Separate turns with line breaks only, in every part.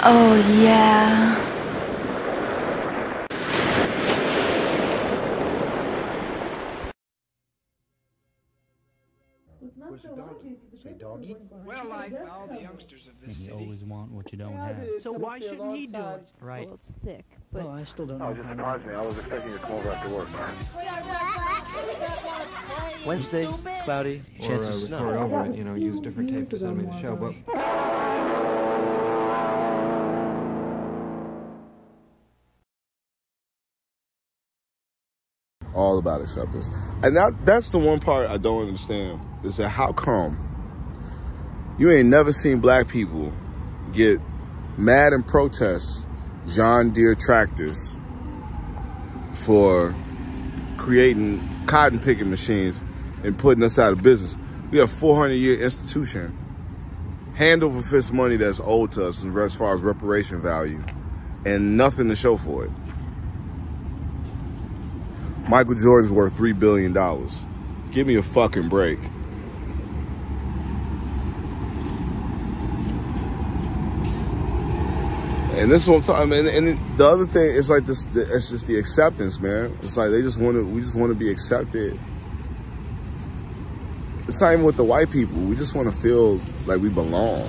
Oh, yeah.
Where's the doggy? Say doggy?
Well, I found the youngsters of this city.
You always want what you don't have.
So why shouldn't he do it?
Right.
Well, it's thick, but...
Well, I still don't know.
Oh, it just surprised me. I was expecting you to come over after work.
Wednesday, cloudy, chance of snow.
Record over it, you know, use different tape to send me the show, but...
All about acceptance. And that's the one part I don't understand, is that how come you ain't never seen black people get mad and protest John Deere tractors for creating cotton picking machines and putting us out of business. We have a 400-year institution, hand over fist money that's owed to us as far as reparation value, and nothing to show for it. Michael Jordan's worth $3 billion. Give me a fucking break. And this is what I'm talking about. And the other thing is like this, it's just the acceptance, man. It's like we just want to be accepted. It's not even with the white people. We just want to feel like we belong.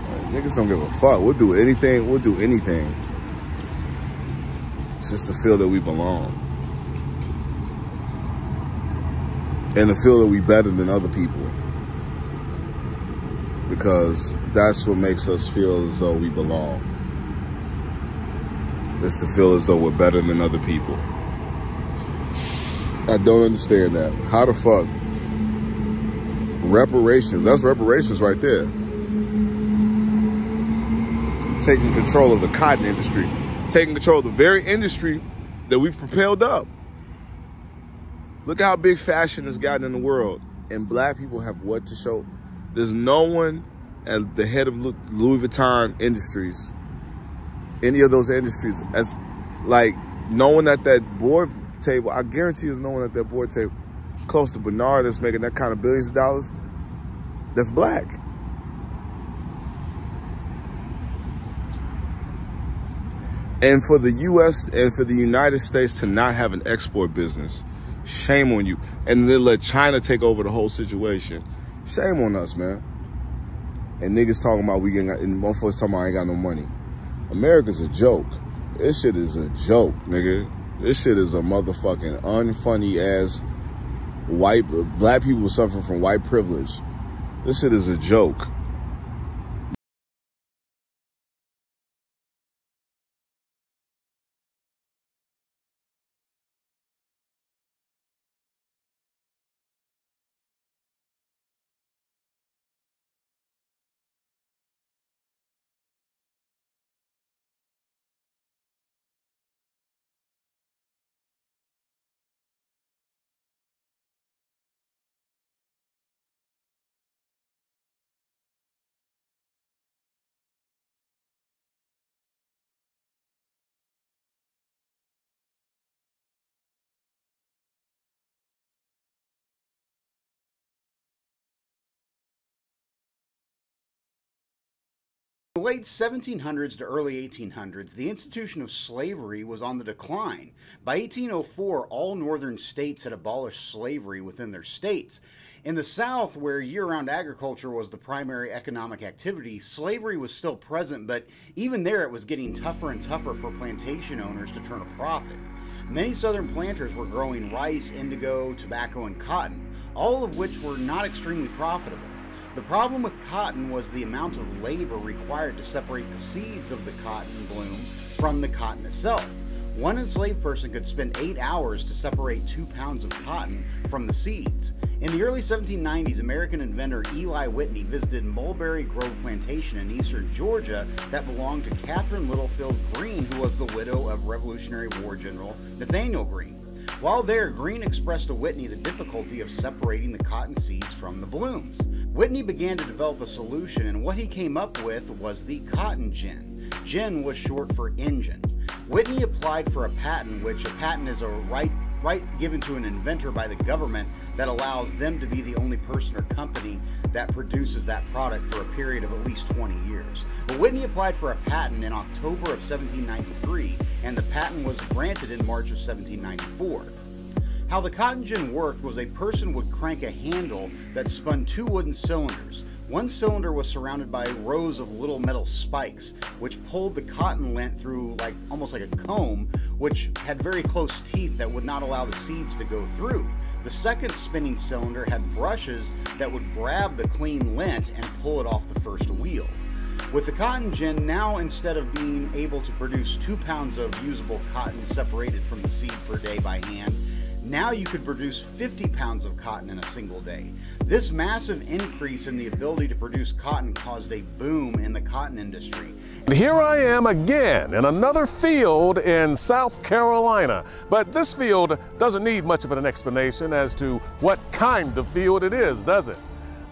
Like, niggas don't give a fuck. We'll do anything. We'll do anything. It's just to feel that we belong. And to feel that we better than other people. Because that's what makes us feel as though we belong. It's to feel as though we're better than other people. I don't understand that. How the fuck? Reparations. That's reparations right there. Taking control of the cotton industry. Taking control of the very industry that we've propelled up. Look at how big fashion has gotten in the world. And black people have what to show? There's no one at the head of Louis Vuitton Industries, any of those industries, as like no one at that board table. I guarantee there's no one at that board table close to Bernard that's making that kind of billions of dollars that's black. And for the U.S. and for the United States to not have an export business, shame on you. And then let China take over the whole situation. Shame on us, man. And niggas talking about and motherfuckers talking about I ain't got no money. America's a joke. This shit is a joke, nigga. This shit is a motherfucking unfunny ass black people suffering from white privilege. This shit is a joke.
In the late 1700s to early 1800s, the institution of slavery was on the decline. By 1804, all northern states had abolished slavery within their states. In the South, where year-round agriculture was the primary economic activity, slavery was still present, but even there it was getting tougher and tougher for plantation owners to turn a profit. Many southern planters were growing rice, indigo, tobacco, and cotton, all of which were not extremely profitable. The problem with cotton was the amount of labor required to separate the seeds of the cotton bloom from the cotton itself. One enslaved person could spend 8 hours to separate 2 pounds of cotton from the seeds. In the early 1790s, American inventor Eli Whitney visited Mulberry Grove Plantation in eastern Georgia that belonged to Catherine Littlefield Greene, who was the widow of Revolutionary War General Nathaniel Greene. While there, Greene expressed to Whitney the difficulty of separating the cotton seeds from the blooms. Whitney began to develop a solution, and what he came up with was the cotton gin. Gin was short for engine. Whitney applied for a patent, which a patent is a right given to an inventor by the government that allows them to be the only person or company that produces that product for a period of at least 20 years. But Whitney applied for a patent in October of 1793, and the patent was granted in March of 1794. How the cotton gin worked was a person would crank a handle that spun 2 wooden cylinders. One cylinder was surrounded by rows of little metal spikes, which pulled the cotton lint through almost like a comb, which had very close teeth that would not allow the seeds to go through. The second spinning cylinder had brushes that would grab the clean lint and pull it off the first wheel. With the cotton gin, now instead of being able to produce 2 pounds of usable cotton separated from the seed per day by hand, now you could produce 50 pounds of cotton in a single day. This massive increase in the ability to produce cotton caused a boom in the cotton industry.
And here I am again in another field in South Carolina. But this field doesn't need much of an explanation as to what kind of field it is, does it?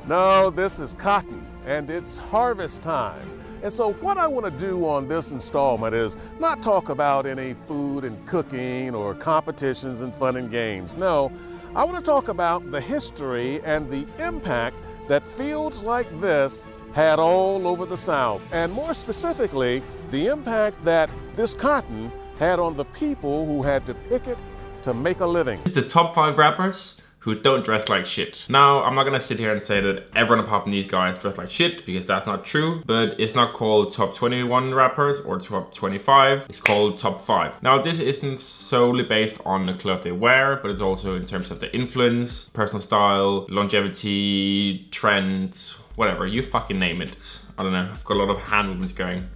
No, this is cotton, and it's harvest time. And so what I want to do on this installment is not talk about any food and cooking or competitions and fun and games. No, I want to talk about the history and the impact that fields like this had all over the South, and more specifically, the impact that this cotton had on the people who had to pick it to make a living.
It's the top 5 rappers who don't dress like shit. Now, I'm not gonna sit here and say that everyone apart from these guys dress like shit, because that's not true, but it's not called top 21 rappers or top 25, it's called top 5. Now, this isn't solely based on the clothes they wear, but it's also in terms of the influence, personal style, longevity, trends, whatever, you fucking name it. I don't know, I've got a lot of hand movements going.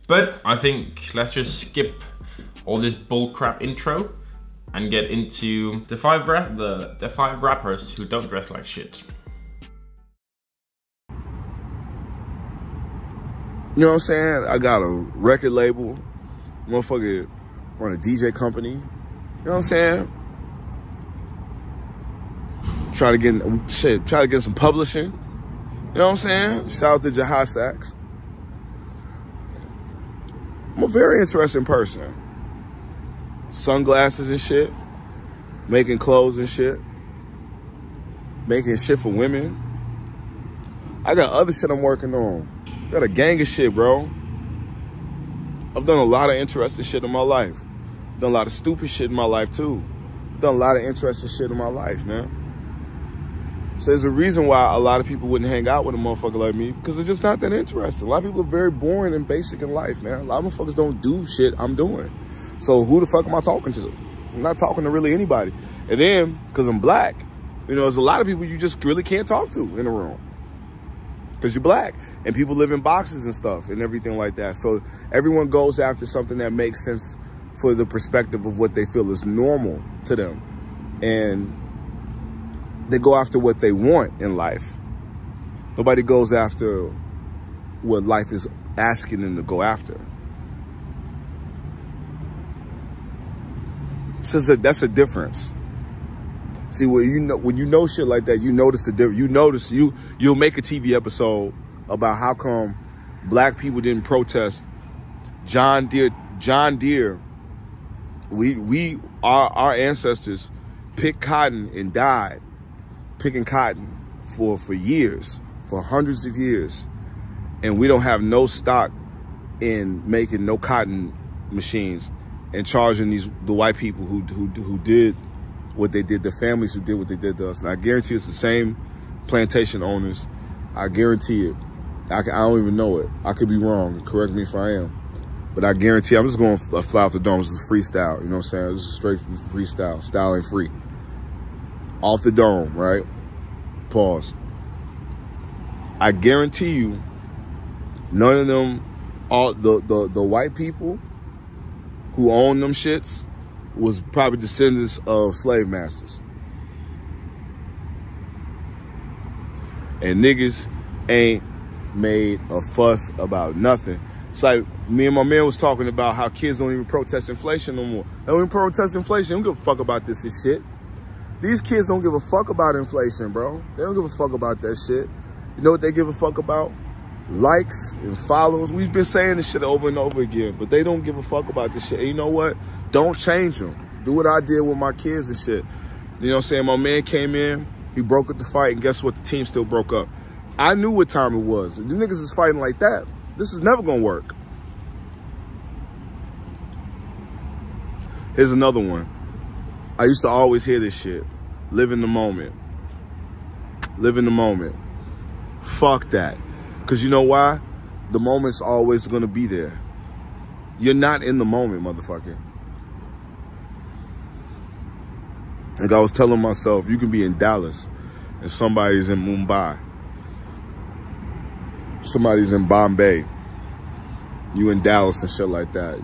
But I think let's just skip all this bullcrap intro and get into the 5 rappers who don't dress like shit.
You know what I'm saying? I got a record label, motherfucker run a DJ company. You know what I'm saying? Try to get some publishing. You know what I'm saying? Shout out to Jahai Sachs. I'm a very interesting person. Sunglasses and shit, making clothes and shit, making shit for women. I got other shit I'm working on. Got a gang of shit, bro. I've done a lot of interesting shit in my life. Done a lot of stupid shit in my life too. Done a lot of interesting shit in my life, man. So there's a reason why a lot of people wouldn't hang out with a motherfucker like me, because it's just not that interesting. A lot of people are very boring and basic in life, man. A lot of motherfuckers don't do shit I'm doing. So who the fuck am I talking to? I'm not talking to really anybody. And then, because I'm black, you know, there's a lot of people you just really can't talk to in a room. Because you're black. And people live in boxes and stuff and everything like that. So everyone goes after something that makes sense for the perspective of what they feel is normal to them. And they go after what they want in life. Nobody goes after what life is asking them to go after. So that's a difference. See, when you know shit like that, you notice the difference. You'll make a TV episode about how come black people didn't protest John Deere. Our ancestors picked cotton and died picking cotton for years, for hundreds of years, and we don't have no stock in making no cotton machines and charging the white people who did what they did, the families who did what they did to us. And I guarantee it's the same plantation owners. I guarantee it. I don't even know it. I could be wrong. Correct me if I am. But I guarantee, I'm just going to fly off the dome. This is freestyle. You know what I'm saying? This is straight freestyle. Style ain't free. Off the dome, right? Pause. I guarantee you, none of them, all the white people who own them shits was probably descendants of slave masters. And niggas ain't made a fuss about nothing. It's like me and my man was talking about how kids don't even protest inflation no more. They don't even protest inflation. They don't give a fuck about this shit. These kids don't give a fuck about inflation, bro. They don't give a fuck about that shit. You know what they give a fuck about? Likes and follows. We've been saying this shit over and over again, but they don't give a fuck about this shit. And you know what? Don't change them. Do what I did with my kids and shit. You know what I'm saying? My man came in, he broke up the fight, and guess what? The team still broke up. I knew what time it was. If the niggas is fighting like that, this is never gonna work. Here's another one. I used to always hear this shit. Live in the moment. Live in the moment. Fuck that. Because you know why? The moment's always gonna be there. You're not in the moment, motherfucker. Like I was telling myself, you can be in Dallas and somebody's in Mumbai. Somebody's in Bombay. You in Dallas and shit like that.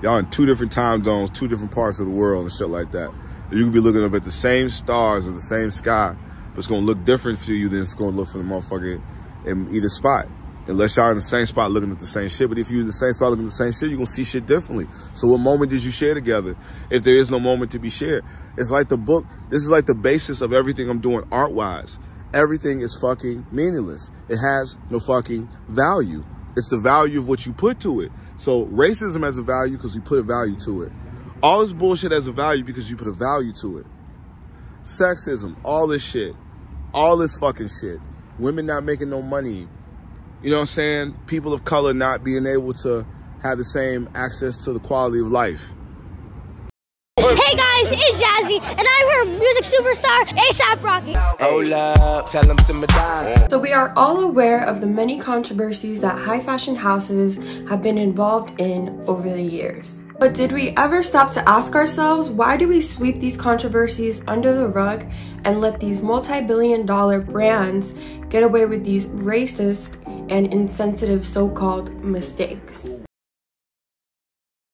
Y'all in 2 different time zones, 2 different parts of the world and shit like that. You can be looking up at the same stars or the same sky, but it's gonna look different for you than it's gonna look for the motherfucker in either spot. Unless y'all in the same spot looking at the same shit. But if you're in the same spot looking at the same shit, you're gonna see shit differently. So what moment did you share together if there is no moment to be shared? It's like the book. This is like the basis of everything I'm doing art-wise. Everything is fucking meaningless. It has no fucking value. It's the value of what you put to it. So racism has a value because we put a value to it. All this bullshit has a value because you put a value to it. Sexism, all this shit. All this fucking shit. Women not making no money. You know what I'm saying? People of color not being able to have the same access to the quality of life.
Hey guys, it's Jazzy, and I'm her music superstar, A$AP Rocky.
Hold up, tell them simmer down.
So we are all aware of the many controversies that high fashion houses have been involved in over the years. But did we ever stop to ask ourselves, why do we sweep these controversies under the rug and let these multi-billion-dollar brands get away with these racist and insensitive so-called mistakes?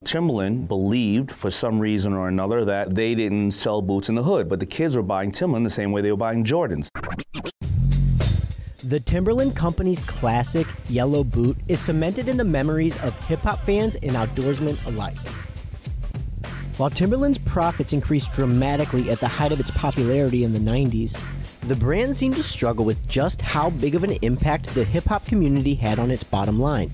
Timberland believed, for some reason or another, that they didn't sell boots in the hood, but the kids were buying Timberland the same way they were buying Jordans.
The Timberland Company's classic yellow boot is cemented in the memories of hip-hop fans and outdoorsmen alike. While Timberland's profits increased dramatically at the height of its popularity in the 90s, the brand seemed to struggle with just how big of an impact the hip-hop community had on its bottom line.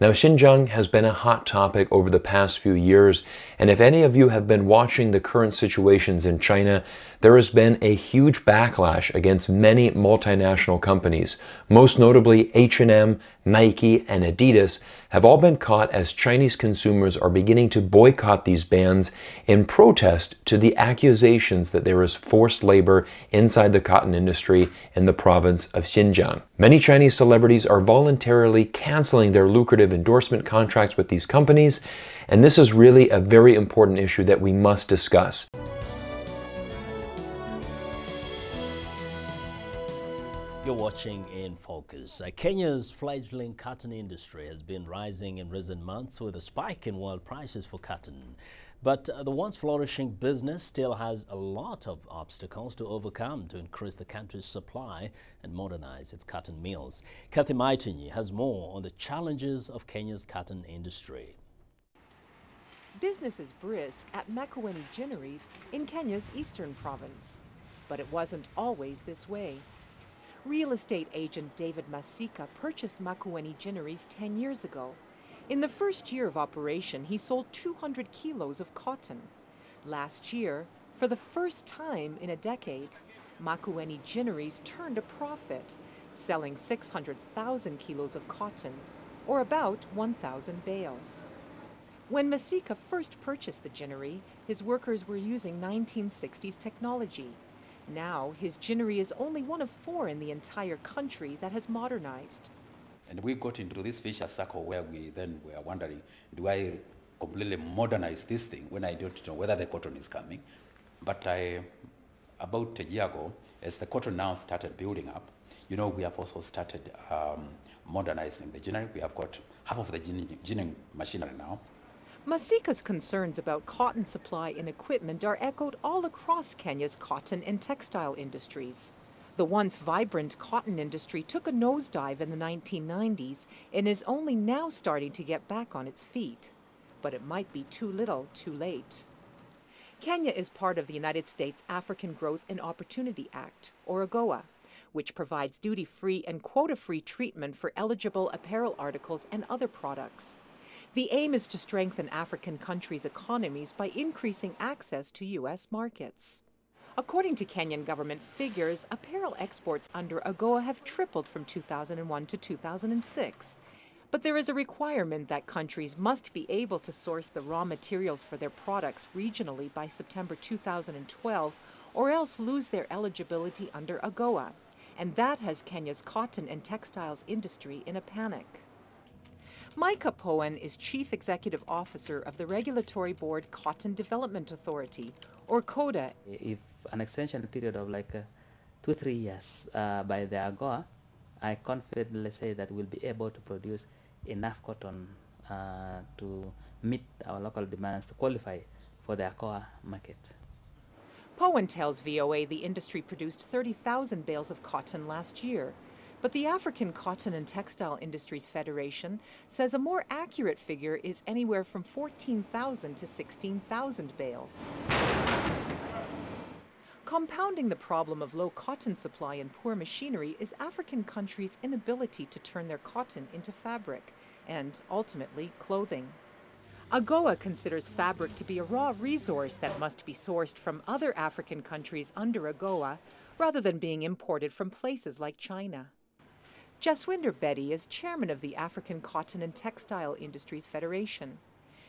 Now, Xinjiang has been a hot topic over the past few years, and if any of you have been watching the current situations in China, there has been a huge backlash against many multinational companies. Most notably, H&M, Nike, and Adidas have all been caught as Chinese consumers are beginning to boycott these brands in protest to the accusations that there is forced labor inside the cotton industry in the province of Xinjiang. Many Chinese celebrities are voluntarily canceling their lucrative endorsement contracts with these companies, and this is really a very important issue that we must discuss.
You're watching In Focus. Kenya's fledgling cotton industry has been rising in recent months with a spike in world prices for cotton. But the once flourishing business still has a lot of obstacles to overcome to increase the country's supply and modernize its cotton mills. Kathy Maitunyi has more on the challenges of Kenya's cotton industry.
Business is brisk at Makueni Ginneries in Kenya's eastern province. But it wasn't always this way. Real estate agent David Masika purchased Makueni Ginneries 10 years ago. In the first year of operation, he sold 200 kilos of cotton. Last year, for the first time in a decade, Makueni Ginneries turned a profit, selling 600,000 kilos of cotton, or about 1,000 bales. When Masika first purchased the ginnery, his workers were using 1960s technology. Now, his ginnery is only one of 4 in the entire country that has modernized.
And we got into this vicious circle where we then were wondering, do I completely modernize this thing when I don't know whether the cotton is coming? But about a year ago, as the cotton now started building up, you know, we have also started modernizing the ginnery. We have got half of the ginning machinery now.
Masika's concerns about cotton supply and equipment are echoed all across Kenya's cotton and textile industries. The once vibrant cotton industry took a nosedive in the 1990s and is only now starting to get back on its feet. But it might be too little, too late. Kenya is part of the United States African Growth and Opportunity Act, or AGOA, which provides duty-free and quota-free treatment for eligible apparel articles and other products. The aim is to strengthen African countries' economies by increasing access to U.S. markets. According to Kenyan government figures, apparel exports under AGOA have tripled from 2001 to 2006. But there is a requirement that countries must be able to source the raw materials for their products regionally by September 2012, or else lose their eligibility under AGOA. And that has Kenya's cotton and textiles industry in a panic. Micah Poen is Chief Executive Officer of the Regulatory Board Cotton Development Authority, or CODA.
If an extension period of like 2-3 years by the AGOA, I confidently say that we'll be able to produce enough cotton to meet our local demands to qualify for the AGOA market.
Poen tells VOA the industry produced 30,000 bales of cotton last year. But the African Cotton and Textile Industries Federation says a more accurate figure is anywhere from 14,000 to 16,000 bales. Compounding the problem of low cotton supply and poor machinery is African countries' inability to turn their cotton into fabric and, ultimately, clothing. AGOA considers fabric to be a raw resource that must be sourced from other African countries under AGOA rather than being imported from places like China. Jaswinder Bedi is chairman of the African Cotton and Textile Industries Federation.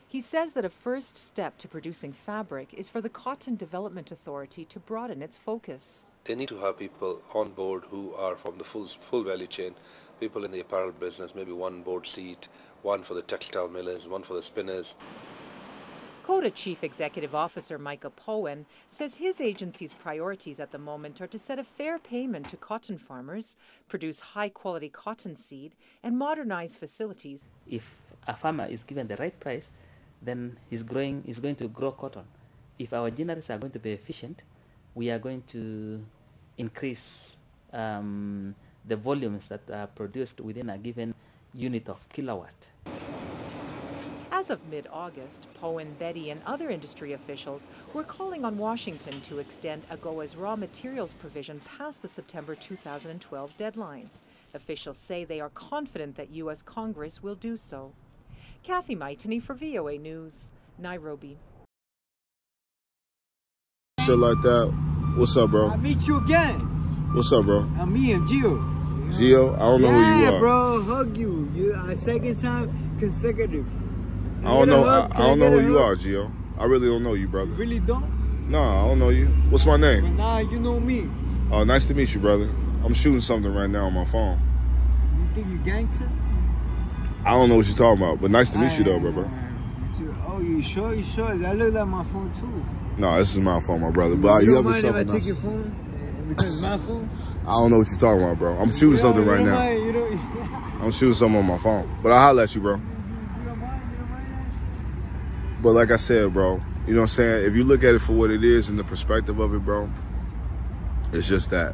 He says that a first step to producing fabric is for the Cotton Development Authority to broaden its focus.
They need to have people on board who are from the full value chain, people in the apparel business, maybe one board seat, one for the textile millers, one for the spinners.
CODA Chief Executive Officer Micah Poen says his agency's priorities at the moment are to set a fair payment to cotton farmers, produce high-quality cotton seed, and modernize facilities.
If a farmer is given the right price, then he's going to grow cotton. If our gineries are going to be efficient, we are going to increase the volumes that are produced within a given unit of kilowatt.
As of mid-August, Poen, Bedi, and other industry officials were calling on Washington to extend AGOA's raw materials provision past the September 2012 deadline. Officials say they are confident that U.S. Congress will do so. Kathy Maitani for VOA News, Nairobi.
Shit like that. What's up, bro?
I'll meet you again.
What's up, bro?
I'm me and Gio.
Gio? I don't know who you are.
Yeah, bro. Hug you. You second time consecutive.
I don't know who you are, Gio. I really don't know you, brother.
You really don't?
No, I don't know you. What's my name?
But now you know me.
Oh, nice to meet you, brother. I'm shooting something right now on my phone.
You think you gangster?
I don't know what you're talking about, but nice to meet you, though, brother.
Oh, you sure? You sure? That look like my phone, too.
No, this is my phone, my brother. But you ever something
else? Take your phone? Because it's my phone?
I don't know what you're talking about, bro. I'm shooting something right now. I'm shooting something on my phone. But I'll holler at you, bro. But like I said, bro, you know what I'm saying? If you look at it for what it is and the perspective of it, bro, it's just that.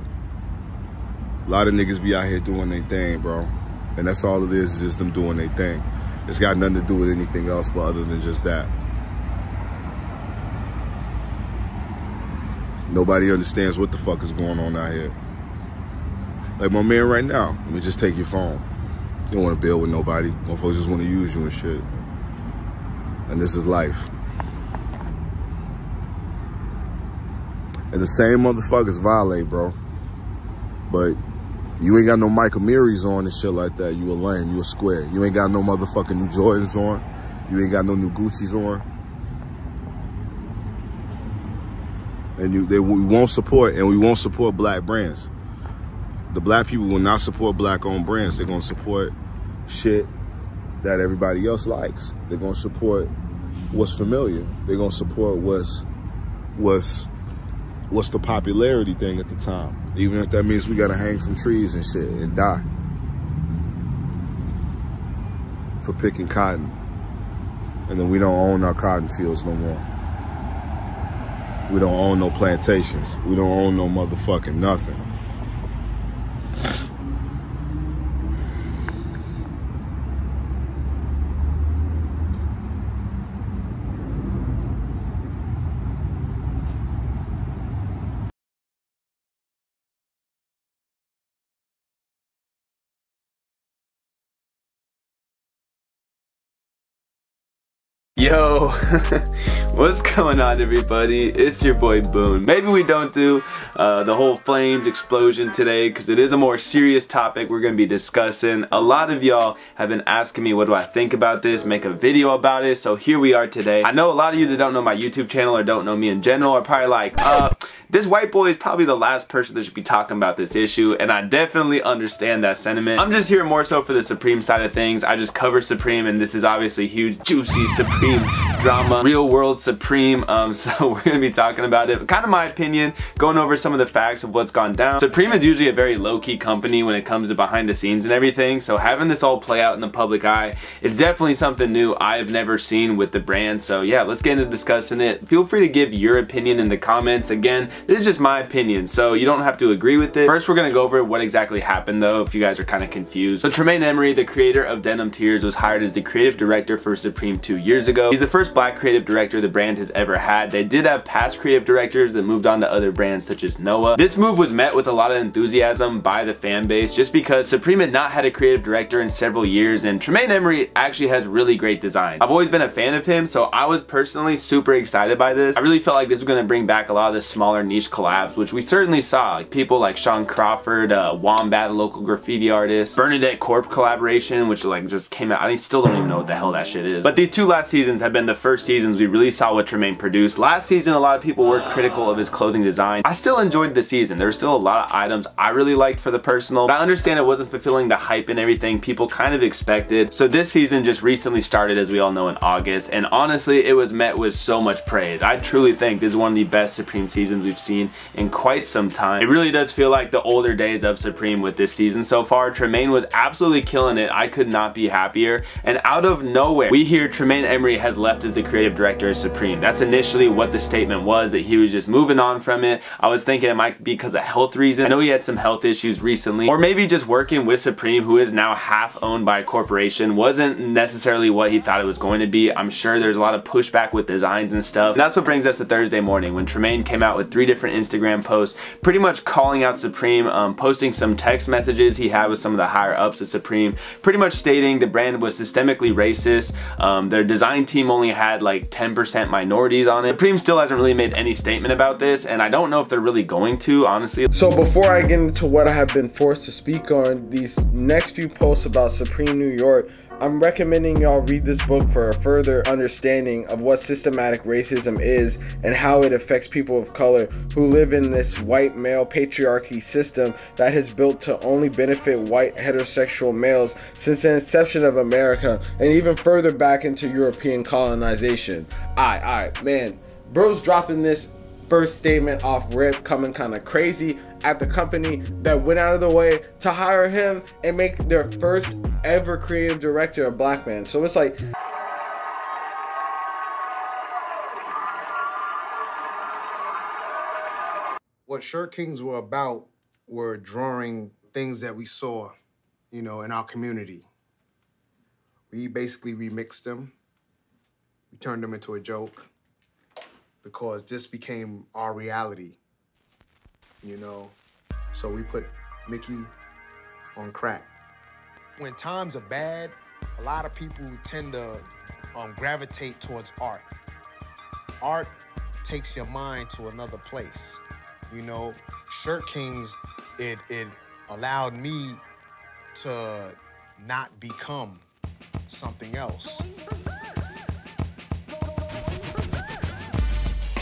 A lot of niggas be out here doing their thing, bro. And that's all it is just them doing their thing. It's got nothing to do with anything else but other than just that. Nobody understands what the fuck is going on out here. Like my man right now, let me just take your phone. You don't want to build with nobody. Motherfuckers just want to use you and shit. And this is life. And the same motherfuckers violate, bro. But you ain't got no Michael Miris on and shit like that. You a lame, you a square. You ain't got no motherfucking new Jordans on. You ain't got no new Gucci's on. And we won't support black brands. The black people will not support black-owned brands. They're gonna support shit that everybody else likes. They're gonna support what's familiar. They're gonna support what's the popularity thing at the time. Even if that means we gotta hang from trees and shit and die for picking cotton. And then we don't own our cotton fields no more. We don't own no plantations. We don't own no motherfucking nothing.
Yo, what's going on everybody? It's your boy Boone. Maybe we don't do the whole flames explosion today because it is a more serious topic we're going to be discussing. A lot of y'all have been asking me what do I think about this, make a video about it, so here we are today. I know a lot of you that don't know my YouTube channel or don't know me in general are probably like, this white boy is probably the last person that should be talking about this issue, and I definitely understand that sentiment. I'm just here more so for the Supreme side of things. I just cover Supreme, and this is obviously huge, juicy Supreme drama, real world Supreme, so we're gonna be talking about it. Kind of my opinion, going over some of the facts of what's gone down. Supreme is usually a very low-key company when it comes to behind the scenes and everything, so having this all play out in the public eye, it's definitely something new I've never seen with the brand. So yeah, let's get into discussing it. Feel free to give your opinion in the comments. Again, this is just my opinion, so you don't have to agree with it. First, we're gonna go over what exactly happened though, if you guys are kind of confused. So Tremaine Emory, the creator of Denim Tears, was hired as the creative director for Supreme 2 years ago. He's the first black creative director the brand has ever had. They did have past creative directors that moved on to other brands such as Noah. This move was met with a lot of enthusiasm by the fan base just because Supreme had not had a creative director in several years, and Tremaine Emory actually has really great design. I've always been a fan of him, so I was personally super excited by this. I really felt like this was gonna bring back a lot of the smaller niche collabs, which we certainly saw, like people like Sean Crawford, Wombat, a local graffiti artist, Bernadette Corp collaboration, which like just came out. I still don't even know what the hell that shit is. But these two last seasons have been the first seasons we really saw what Tremaine produced. Last season, a lot of people were critical of his clothing design. I still enjoyed the season. There were still a lot of items I really liked for the personal, but I understand it wasn't fulfilling the hype and everything people kind of expected. So this season just recently started, as we all know, in August, and honestly, it was met with so much praise. I truly think this is one of the best Supreme seasons we've seen in quite some time. It really does feel like the older days of Supreme with this season so far. Tremaine was absolutely killing it. I could not be happier. And out of nowhere, we hear Tremaine Emory has left as the creative director of Supreme. That's initially what the statement was, that he was just moving on from it. I was thinking it might be because of health reasons. I know he had some health issues recently, or maybe just working with Supreme, who is now half owned by a corporation, wasn't necessarily what he thought it was going to be. I'm sure there's a lot of pushback with designs and stuff. And that's what brings us to Thursday morning, when Tremaine came out with 3 different Instagram posts, pretty much calling out Supreme, posting some text messages he had with some of the higher ups at Supreme, pretty much stating the brand was systemically racist. Their design team only had like 10% minorities on it. Supreme still hasn't really made any statement about this, and I don't know if they're really going to, honestly.
So before I get into what I have been forced to speak on, these next few posts about Supreme New York, I'm recommending y'all read this book for a further understanding of what systematic racism is and how it affects people of color who live in this white male patriarchy system that has built to only benefit white heterosexual males since the inception of America and even further back into European colonization. Alright, man, bro's dropping this first statement off rip, coming kind of crazy at the company that went out of the way to hire him and make their first ever creative director a black man. So it's like,
what Shirt Kings were about were drawing things that we saw, you know, in our community. We basically remixed them. We turned them into a joke because this became our reality, you know? So we put Mickey on crack. When times are bad, a lot of people tend to gravitate towards art. Art takes your mind to another place. You know, Shirt Kings, it allowed me to not become something else.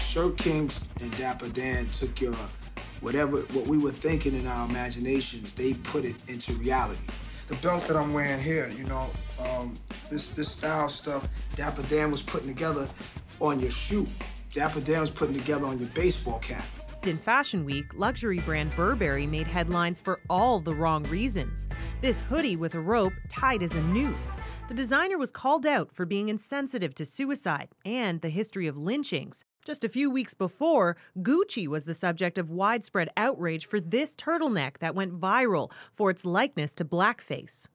Shirt Kings and Dapper Dan took your what we were thinking in our imaginations, they put it into reality.
The belt that I'm wearing here, you know, this style stuff,
Dapper Dan was putting together on your shoe. Dapper Dan was putting together on your baseball cap.
In Fashion Week, luxury brand Burberry made headlines for all the wrong reasons. This hoodie with a rope tied as a noose. The designer was called out for being insensitive to suicide and the history of lynchings. Just a few weeks before, Gucci was the subject of widespread outrage for this turtleneck that went viral for its likeness to blackface.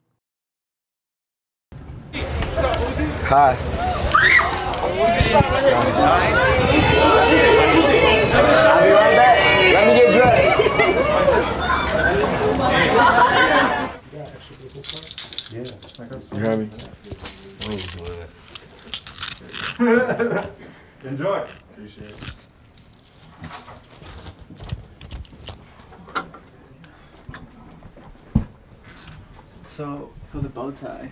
Hi.
I'll be right back. Let me get dressed.
You hear me?
Enjoy.
Appreciate it.
So, for the bow tie,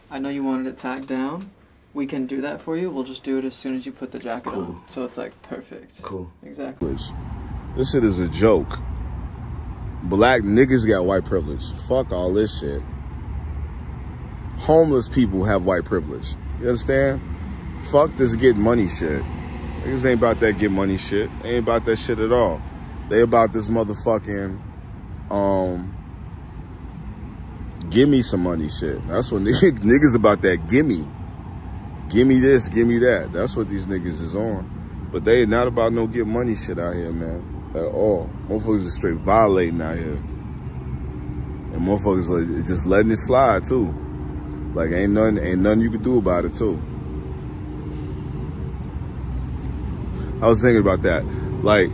I know you wanted it tacked down. We can do that for you. We'll just do it as soon as you put the jacket on. So it's like perfect.
Cool.
Exactly.
This shit is a joke. Black niggas got white privilege. Fuck all this shit. Homeless people have white privilege. You understand? Fuck this get money shit. Niggas ain't about that get money shit. They ain't about that shit at all. They about this motherfucking, give me some money shit. That's what niggas about that gimme. Gimme this, gimme that. That's what these niggas is on. But they not about no get money shit out here, man. At all. Motherfuckers are straight violating out here. And motherfuckers like just letting it slide too. Like ain't nothing you can do about it too. I was thinking about that. Like,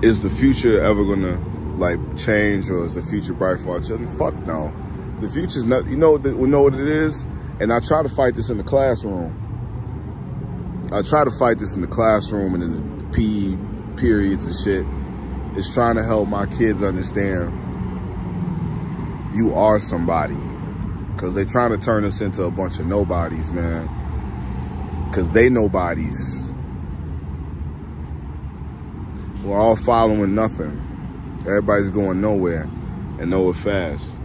is the future ever gonna like change, or is the future bright for our children? Fuck no. The future's not. You know what it is. And I try to fight this in the classroom. I try to fight this in the classroom and in the PE periods and shit. It's trying to help my kids understand you are somebody. Because they're trying to turn us into a bunch of nobodies, man. Because they nobodies. We're all following nothing. Everybody's going nowhere and nowhere fast.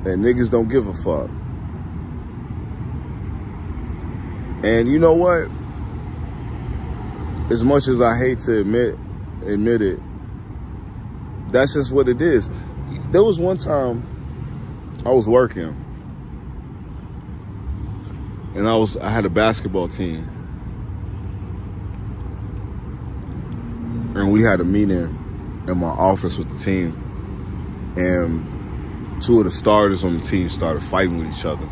And niggas don't give a fuck. And you know what? As much as I hate to admit it, that's just what it is. There was one time I was working and I had a basketball team. And we had a meeting in my office with the team. And two of the starters on the team started fighting with each other.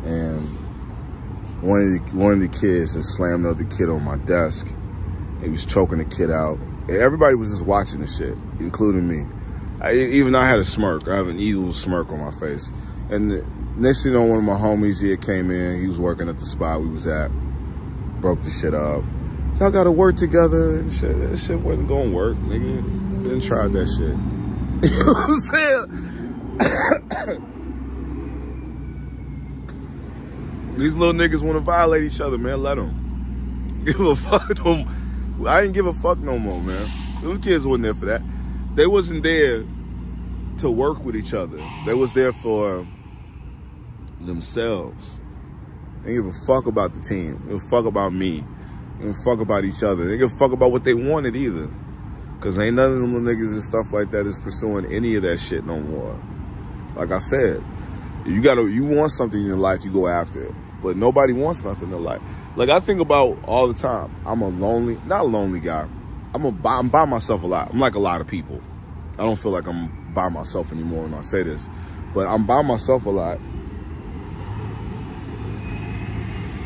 And one of the kids just slammed the other kid on my desk. He was choking the kid out. And everybody was just watching the shit, including me. Even I had a smirk. I have an evil smirk on my face. And next thing you know, one of my homies here came in. He was working at the spot we was at. Broke the shit up. Y'all gotta work together and shit. That shit wasn't gonna work, nigga. Didn't try that shit. You know what I'm saying? These little niggas want to violate each other, man. Let them. Give a fuck. I didn't give a fuck no more, man. Those kids wasn't there for that. They wasn't there to work with each other. They was there for themselves. They didn't give a fuck about the team. They didn't give a fuck about me. They didn't give a fuck about each other. They didn't give a fuck about what they wanted either. Because ain't none of them little niggas and stuff like that is pursuing any of that shit no more. Like I said, you want something in your life, you go after it. But nobody wants nothing in life. Like I think about all the time, I'm a lonely, not a lonely guy. I'm by myself a lot. I'm like a lot of people. I don't feel like I'm by myself anymore when I say this. But I'm by myself a lot.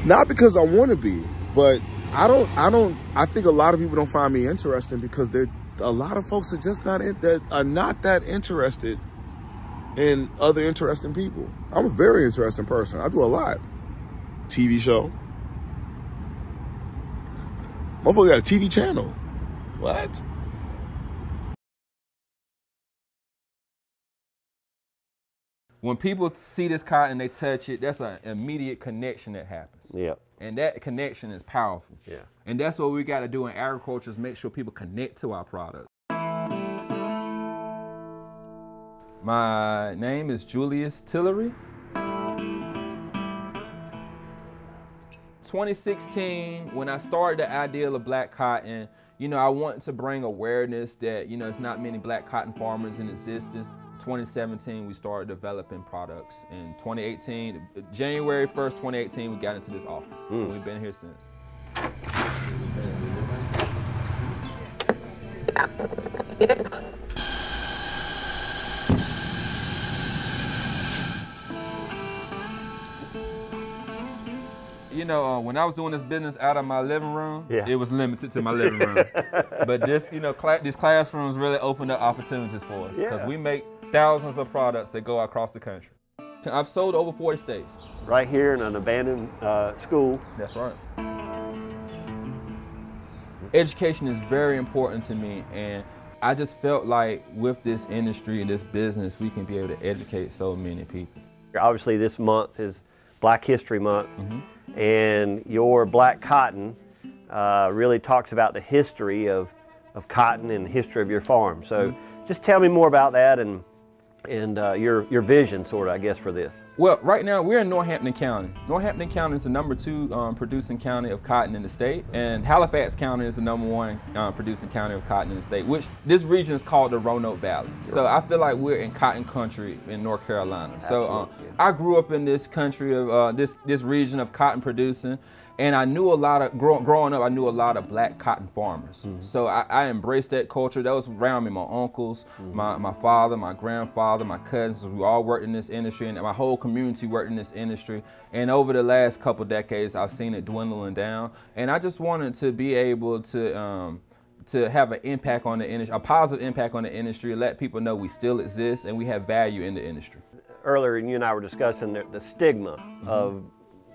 Not because I want to be, but I think a lot of people don't find me interesting because a lot of folks are just not that interested in other interesting people. I'm a very interesting person. I do a lot. TV show. Motherfucker got a TV channel. What?
When people see this cotton and they touch it, that's an immediate connection that happens.
Yeah.
And that connection is powerful.
Yeah.
And that's what we got to do in agriculture is make sure people connect to our product. My name is Julius Tillery. 2016, when I started the ideal of black cotton, you know, I wanted to bring awareness that, you know, it's not many black cotton farmers in existence. 2017, we started developing products. In 2018, January 1st, 2018, we got into this office. And we've been here since. You know, when I was doing this business out of my living room, it was limited to my living room. But this, you know, these classrooms really opened up opportunities for us because we make thousands of products that go across the country.
I've sold over 40 states.
Right here in an abandoned school.
That's right. Education is very important to me, and I just felt like with this industry and this business, we can be able to educate so many people.
Obviously this month is Black History Month, and your Black Cotton really talks about the history of cotton and the history of your farm. So just tell me more about that and your vision, sort of, I guess, for this.
Well, right now we're in Northampton County. Northampton County is the #2 producing county of cotton in the state, and Halifax County is the #1 producing county of cotton in the state, which this region is called the Roanoke Valley. So I feel like we're in cotton country in North Carolina. So I grew up in this country of this region of cotton producing, and I knew a lot of, growing up, I knew a lot of Black cotton farmers. So I embraced that culture. That was around me. My uncles, my father, my grandfather, my cousins, we all worked in this industry, and my whole community worked in this industry. And over the last couple decades, I've seen it dwindling down. And I just wanted to be able to have an impact on the industry, a positive impact on the industry, let people know we still exist and we have value in the industry.
Earlier, you and I were discussing the stigma of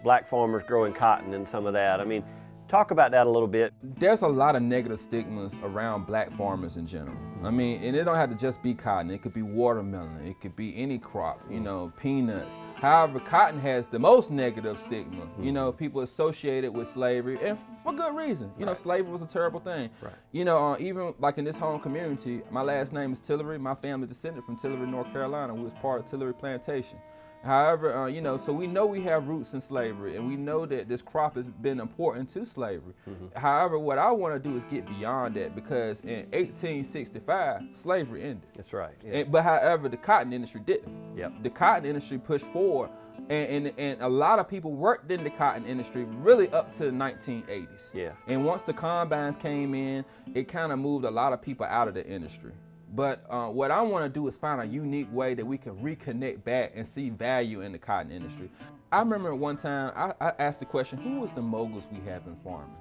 Black farmers growing cotton and some of that. I mean, talk about that a little bit.
There's a lot of negative stigmas around Black farmers in general. I mean, and it don't have to just be cotton. It could be watermelon. It could be any crop, you know, peanuts. However, cotton has the most negative stigma. You know, people associate it with slavery, and for good reason. You know, slavery was a terrible thing. You know, even like in this home community, my last name is Tillery. My family descended from Tillery, North Carolina. We was part of Tillery Plantation. However, you know, so we know we have roots in slavery, and we know that this crop has been important to slavery. However, what I want to do is get beyond that, because in 1865, slavery ended.
That's right.
But however, the cotton industry didn't. The cotton industry pushed forward, and a lot of people worked in the cotton industry really up to the 1980s. And once the combines came in, it kind of moved a lot of people out of the industry. But what I want to do is find a unique way that we can reconnect back and see value in the cotton industry. I remember one time I asked the question, who was the moguls we have in farming?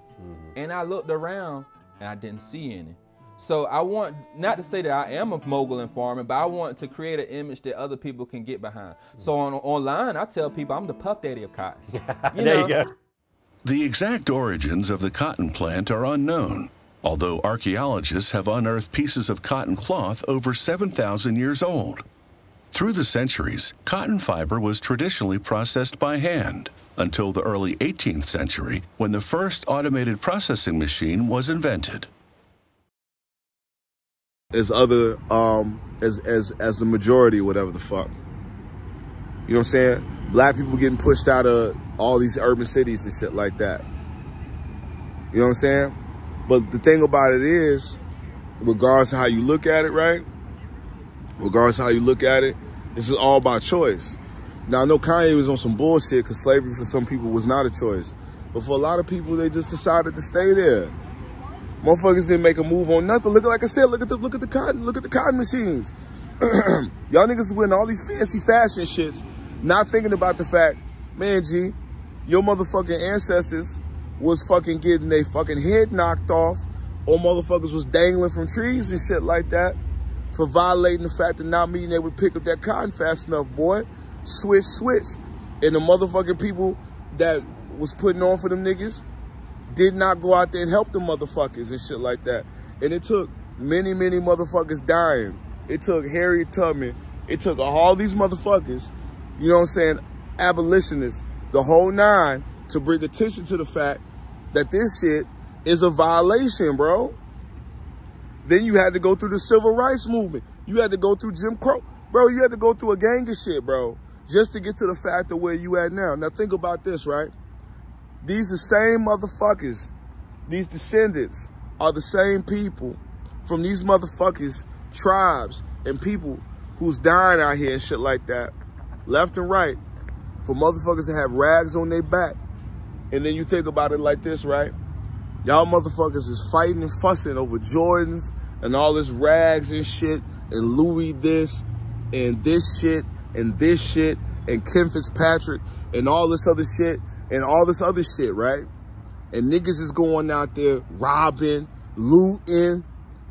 And I looked around and I didn't see any. So I want, not to say that I am a mogul in farming, but I want to create an image that other people can get behind. So online, I tell people I'm the Puff Daddy of cotton.
There you go.
The exact origins of the cotton plant are unknown, although archaeologists have unearthed pieces of cotton cloth over 7,000 years old. Through the centuries, cotton fiber was traditionally processed by hand until the early 18th century, when the first automated processing machine was invented.
As other, as the majority, whatever the fuck. You know what I'm saying? Black people getting pushed out of all these urban cities and shit like that. You know what I'm saying? But the thing about it is, regardless of how you look at it, right? Regardless of how you look at it, this is all about choice. Now, I know Kanye was on some bullshit because slavery for some people was not a choice. But for a lot of people, they just decided to stay there. Motherfuckers didn't make a move on nothing. Look, like I said, look at the cotton machines. Y'all niggas winning all these fancy fashion shits, not thinking about the fact, man, G, your motherfucking ancestors was fucking getting their fucking head knocked off, or motherfuckers was dangling from trees and shit like that for violating the fact of not being able to pick up that cotton fast enough, boy. Switch. And the motherfucking people that was putting on for them niggas did not go out there and help the motherfuckers and shit like that. And it took many, many motherfuckers dying. It took Harriet Tubman. It took all these motherfuckers, you know what I'm saying, abolitionists, the whole nine, to bring attention to the fact that this shit is a violation, bro. Then you had to go through the civil rights movement. You had to go through Jim Crow. Bro, you had to go through a gang of shit, bro, just to get to the fact of where you at now. Now think about this, right? These the same motherfuckers, these descendants are the same people from these motherfuckers, tribes and people who's dying out here and shit like that, left and right, for motherfuckers to have rags on their back. And then you think about it like this, right? Y'all motherfuckers is fighting and fussing over Jordans and all this rags and shit and Louis this and this shit and Kim Fitzpatrick and all this other shit and all this other shit, right? And niggas is going out there robbing, looting,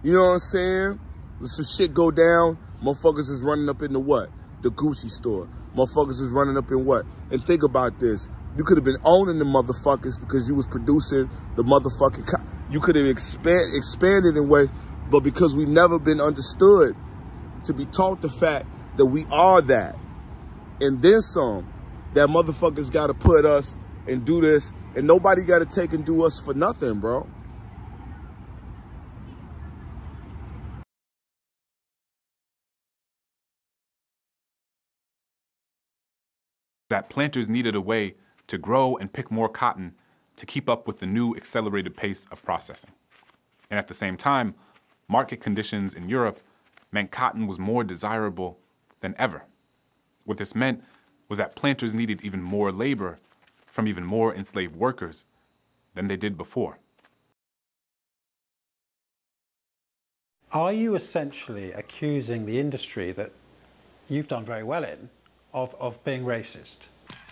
you know what I'm saying? Some shit go down, motherfuckers is running up into what? the Gucci store. Motherfuckers is running up in what? And think about this. You could have been owning the motherfuckers because you was producing the motherfucking... You could have expanded in ways, but because we've never been understood to be taught the fact that we are that. And then some, that motherfuckers got to put us and do this, and nobody got to take and do us for nothing, bro.
That planters needed a way to grow and pick more cotton to keep up with the new accelerated pace of processing. And at the same time, market conditions in Europe meant cotton was more desirable than ever. What this meant was that planters needed even more labor from even more enslaved workers than they did before.
Are you essentially accusing the industry that you've done very well in of being racist?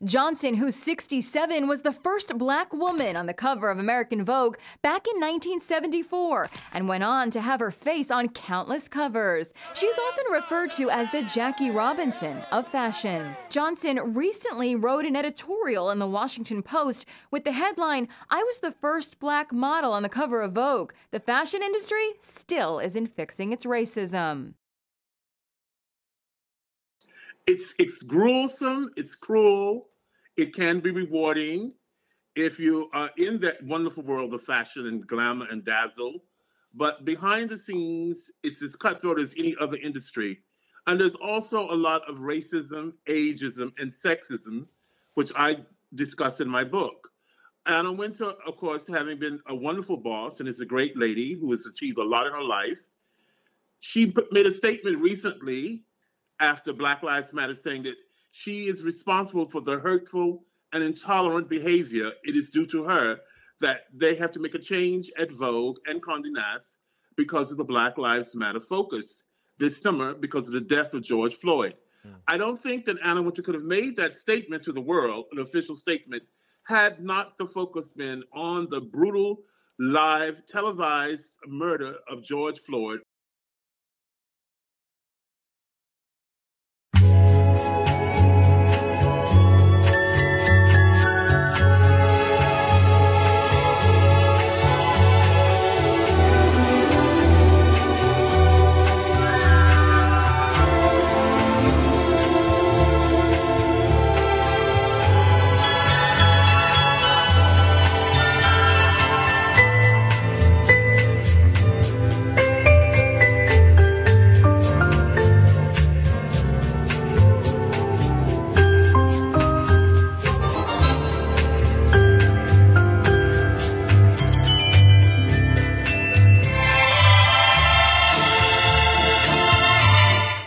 Johnson, who's 67, was the first black woman on the cover of American Vogue back in 1974 and went on to have her face on countless covers. She's often referred to as the Jackie Robinson of fashion. Johnson recently wrote an editorial in the Washington Post with the headline, "I was the first black model on the cover of Vogue. The fashion industry still isn't fixing its racism."
It's gruesome, it's cruel, it can be rewarding if you are in that wonderful world of fashion and glamour and dazzle, but behind the scenes, it's as cutthroat as any other industry. And there's also a lot of racism, ageism, and sexism, which I discuss in my book. Anna Wintour, of course, having been a wonderful boss and is a great lady who has achieved a lot in her life, she made a statement recently after Black Lives Matter saying that she is responsible for the hurtful and intolerant behavior. It is due to her that they have to make a change at Vogue and Condé Nast because of the Black Lives Matter focus this summer because of the death of George Floyd. I don't think that Anna Wintour could have made that statement to the world, an official statement, had not the focus been on the brutal, live, televised murder of George Floyd.